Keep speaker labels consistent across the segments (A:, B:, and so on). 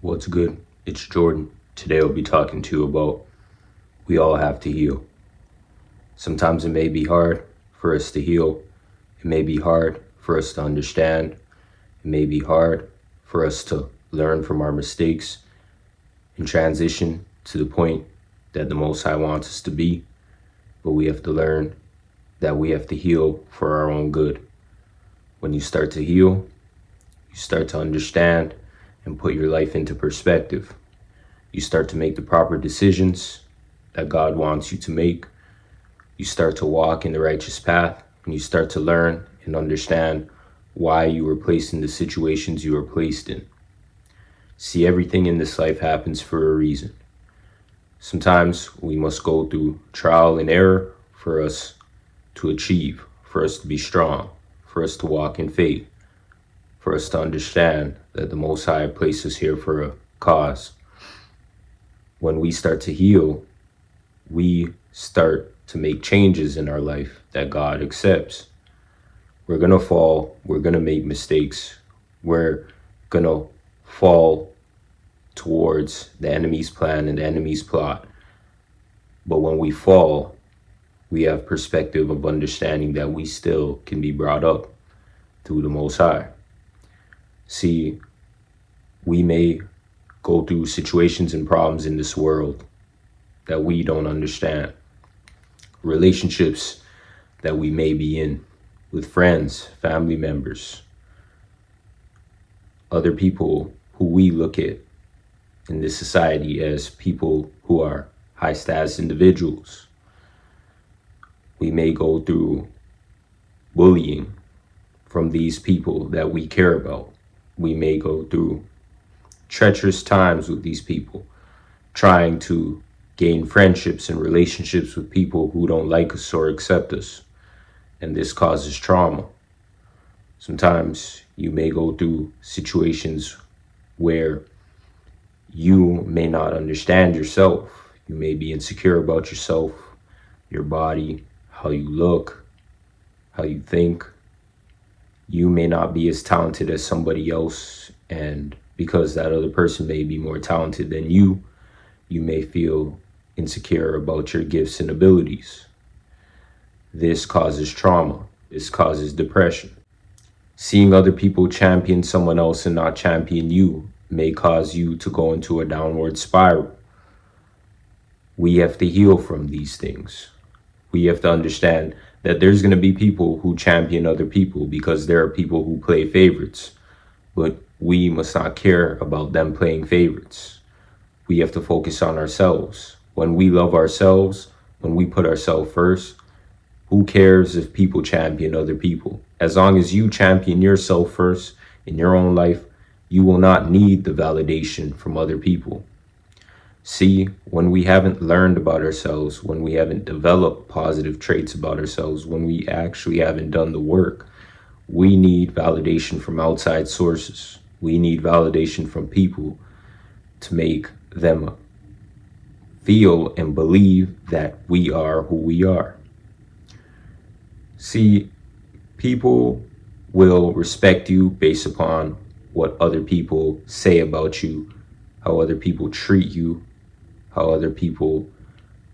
A: What's good? It's Jordan. Today I'll be talking to you about we all have to heal. Sometimes it may be hard for us to heal. It may be hard for us to understand. It may be hard for us to learn from our mistakes and transition to the point that the Most High wants us to be. But we have to learn that we have to heal for our own good. When you start to heal, you start to understand and put your life into perspective. You start to make the proper decisions that God wants you to make. You start to walk in the righteous path, and you start to learn and understand why you were placed in the situations you were placed in. See, everything in this life happens for a reason. Sometimes we must go through trial and error for us to achieve, for us to be strong, for us to walk in faith, for us to understand that the Most High placed us here for a cause. When we start to heal, we start to make changes in our life that God accepts. We're going to fall. We're going to make mistakes. We're going to fall towards the enemy's plan and the enemy's plot. But when we fall, we have perspective of understanding that we still can be brought up through the Most High. See, we may go through situations and problems in this world that we don't understand. Relationships that we may be in with friends, family members, other people who we look at in this society as people who are high status individuals. We may go through bullying from these people that we care about. We may go through treacherous times with these people, trying to gain friendships and relationships with people who don't like us or accept us. And this causes trauma. Sometimes you may go through situations where you may not understand yourself. You may be insecure about yourself, your body, how you look, how you think. You may not be as talented as somebody else, and because that other person may be more talented than you, you may feel insecure about your gifts and abilities. This causes trauma. This causes depression. Seeing other people champion someone else and not champion you may cause you to go into a downward spiral. We have to heal from these things. We have to understand that there's going to be people who champion other people because there are people who play favorites. But we must not care about them playing favorites. We have to focus on ourselves. When we love ourselves, when we put ourselves first, who cares if people champion other people? As long as you champion yourself first in your own life, you will not need the validation from other people. See, when we haven't learned about ourselves, when we haven't developed positive traits about ourselves, when we actually haven't done the work, we need validation from outside sources. We need validation from people to make them feel and believe that we are who we are. See, people will respect you based upon what other people say about you, how other people treat you, how other people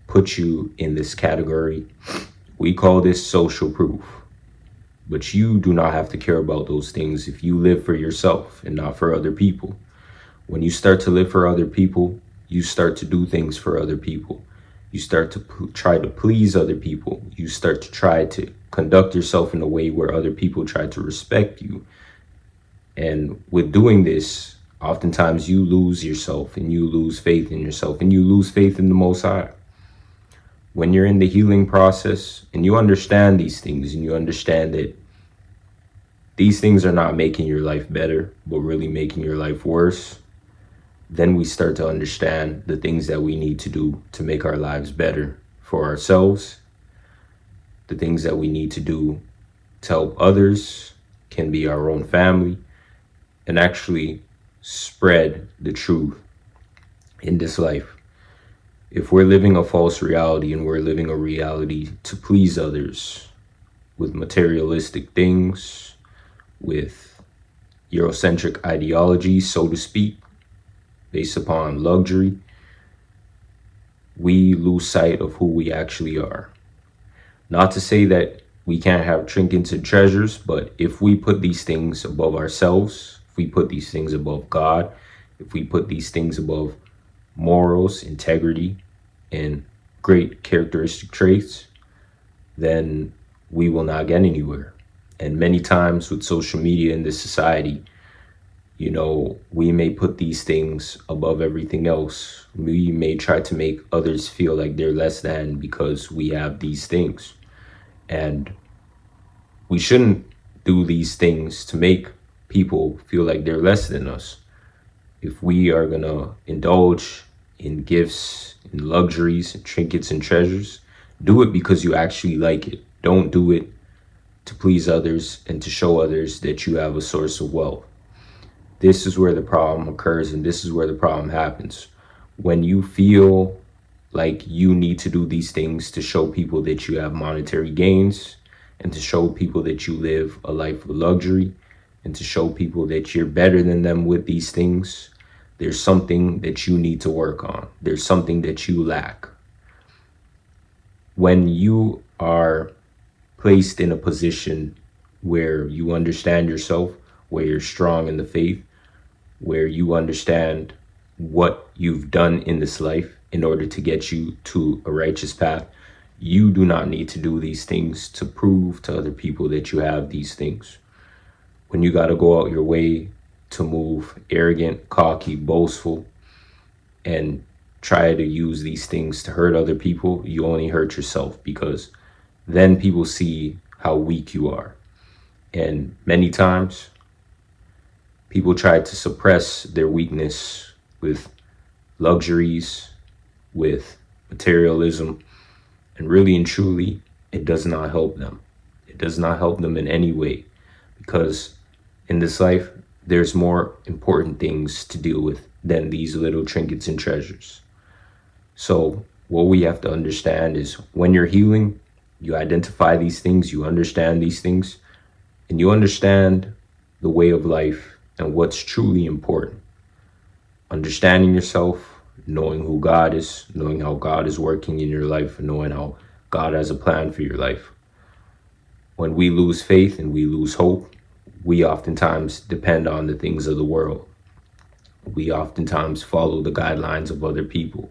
A: put you in this category. We call this social proof. But you do not have to care about those things if you live for yourself and not for other people. When you start to live for other people, you start to do things for other people. You start to try to please other people. You start to try to conduct yourself in a way where other people try to respect you. And with doing this, oftentimes you lose yourself and you lose faith in yourself and you lose faith in the Most High. When you're in the healing process and you understand these things and you understand that these things are not making your life better, but really making your life worse, then we start to understand the things that we need to do to make our lives better for ourselves. The things that we need to do to help others can be our own family, and actually spread the truth in this life. If we're living a false reality and we're living a reality to please others with materialistic things, with Eurocentric ideology, so to speak, based upon luxury, we lose sight of who we actually are. Not to say that we can't have trinkets and treasures, but if we put these things above ourselves, if we put these things above God, if we put these things above morals, integrity, and great characteristic traits, then we will not get anywhere. And many times with social media in this society, we may put these things above everything else. We may try to make others feel like they're less than because we have these things. And we shouldn't do these things to make people feel like they're less than us. If we are going to indulge in gifts, in luxuries, and trinkets and treasures, do it because you actually like it. Don't do it to please others and to show others that you have a source of wealth. This is where the problem occurs, and this is where the problem happens. When you feel like you need to do these things to show people that you have monetary gains, and to show people that you live a life of luxury, and to show people that you're better than them with these things, there's something that you need to work on. There's something that you lack. When you are placed in a position where you understand yourself, where you're strong in the faith, where you understand what you've done in this life in order to get you to a righteous path, you do not need to do these things to prove to other people that you have these things. When you got to go out your way to move arrogant, cocky, boastful, and try to use these things to hurt other people, you only hurt yourself, because then people see how weak you are. And many times, people try to suppress their weakness with luxuries, with materialism, and really and truly, it does not help them. It does not help them in any way, because in this life, there's more important things to deal with than these little trinkets and treasures. So what we have to understand is, when you're healing, you identify these things, you understand these things, and you understand the way of life and what's truly important. Understanding yourself, knowing who God is, knowing how God is working in your life, and knowing how God has a plan for your life. When we lose faith and we lose hope, we oftentimes depend on the things of the world. We oftentimes follow the guidelines of other people.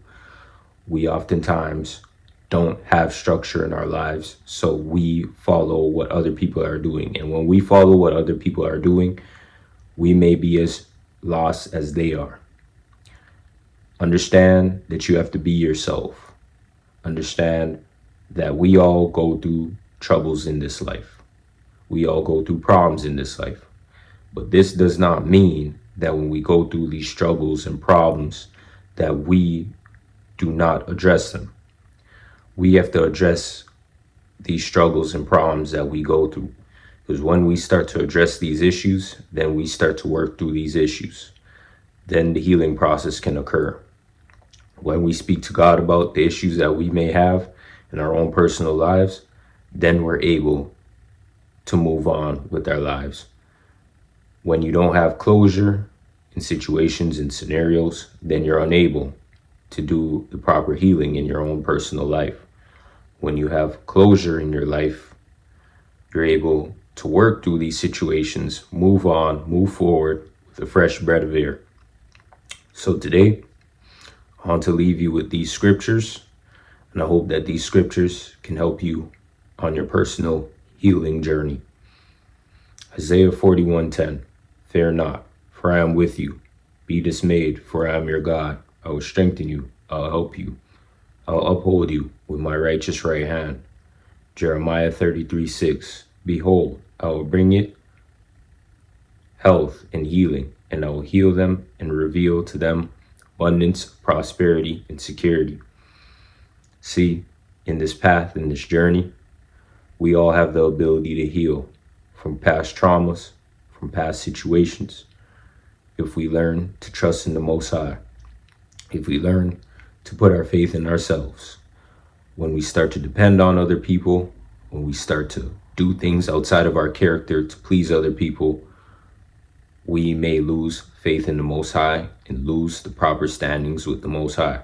A: We oftentimes don't have structure in our lives, so we follow what other people are doing. And when we follow what other people are doing, we may be as lost as they are. Understand that you have to be yourself. Understand that we all go through troubles in this life. We all go through problems in this life. But this does not mean that when we go through these struggles and problems that we do not address them. We have to address these struggles and problems that we go through. Because when we start to address these issues, then we start to work through these issues. Then the healing process can occur. When we speak to God about the issues that we may have in our own personal lives, then we're able to move on with our lives. When you don't have closure in situations and scenarios, then you're unable to do the proper healing in your own personal life. When you have closure in your life, you're able to work through these situations, move on, move forward with a fresh breath of air. So today, I want to leave you with these scriptures, and I hope that these scriptures can help you on your personal healing journey. Isaiah 41:10, fear not, for I am with you. Be dismayed, for I am your God. I will strengthen you. I'll help you. I'll uphold you with my righteous right hand. Jeremiah 33:6, behold, I will bring it health and healing, and I will heal them and reveal to them abundance, prosperity, and security. See, in this path, in this journey, we all have the ability to heal from past traumas, from past situations, if we learn to trust in the Most High, if we learn to put our faith in ourselves. When we start to depend on other people, when we start to do things outside of our character to please other people, we may lose faith in the Most High and lose the proper standings with the Most High.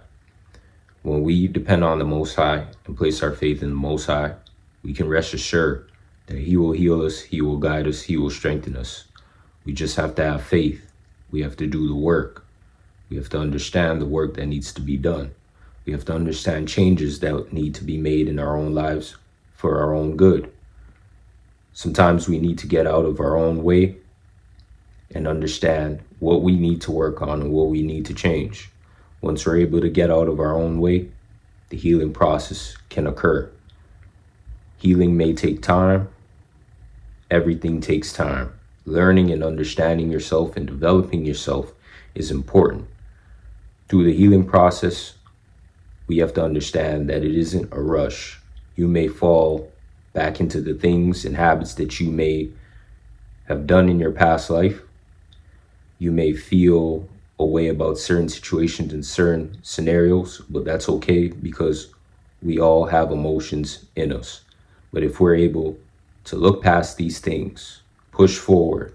A: When we depend on the Most High and place our faith in the Most High, we can rest assured that He will heal us, He will guide us, He will strengthen us. We just have to have faith. We have to do the work. We have to understand the work that needs to be done. We have to understand changes that need to be made in our own lives for our own good. Sometimes we need to get out of our own way and understand what we need to work on and what we need to change. Once we're able to get out of our own way, the healing process can occur. Healing may take time. Everything takes time. Learning and understanding yourself and developing yourself is important. Through the healing process, we have to understand that it isn't a rush. You may fall back into the things and habits that you may have done in your past life. You may feel a way about certain situations and certain scenarios, but that's okay because we all have emotions in us. But if we're able to look past these things, push forward,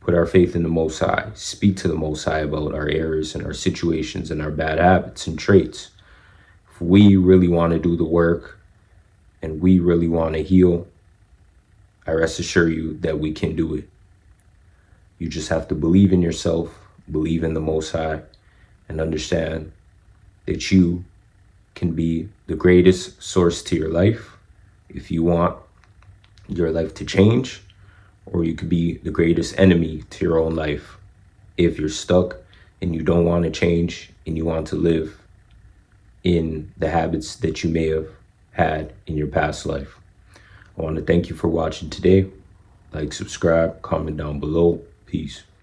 A: put our faith in the Most High, speak to the Most High about our errors and our situations and our bad habits and traits. If we really want to do the work and we really want to heal, I rest assure you that we can do it. You just have to believe in yourself, believe in the Most High, and understand that you can be the greatest source to your life if you want your life to change, or you could be the greatest enemy to your own life if you're stuck and you don't want to change and you want to live in the habits that you may have had in your past life. I want to thank you for watching today. Like, subscribe, comment down below. Peace.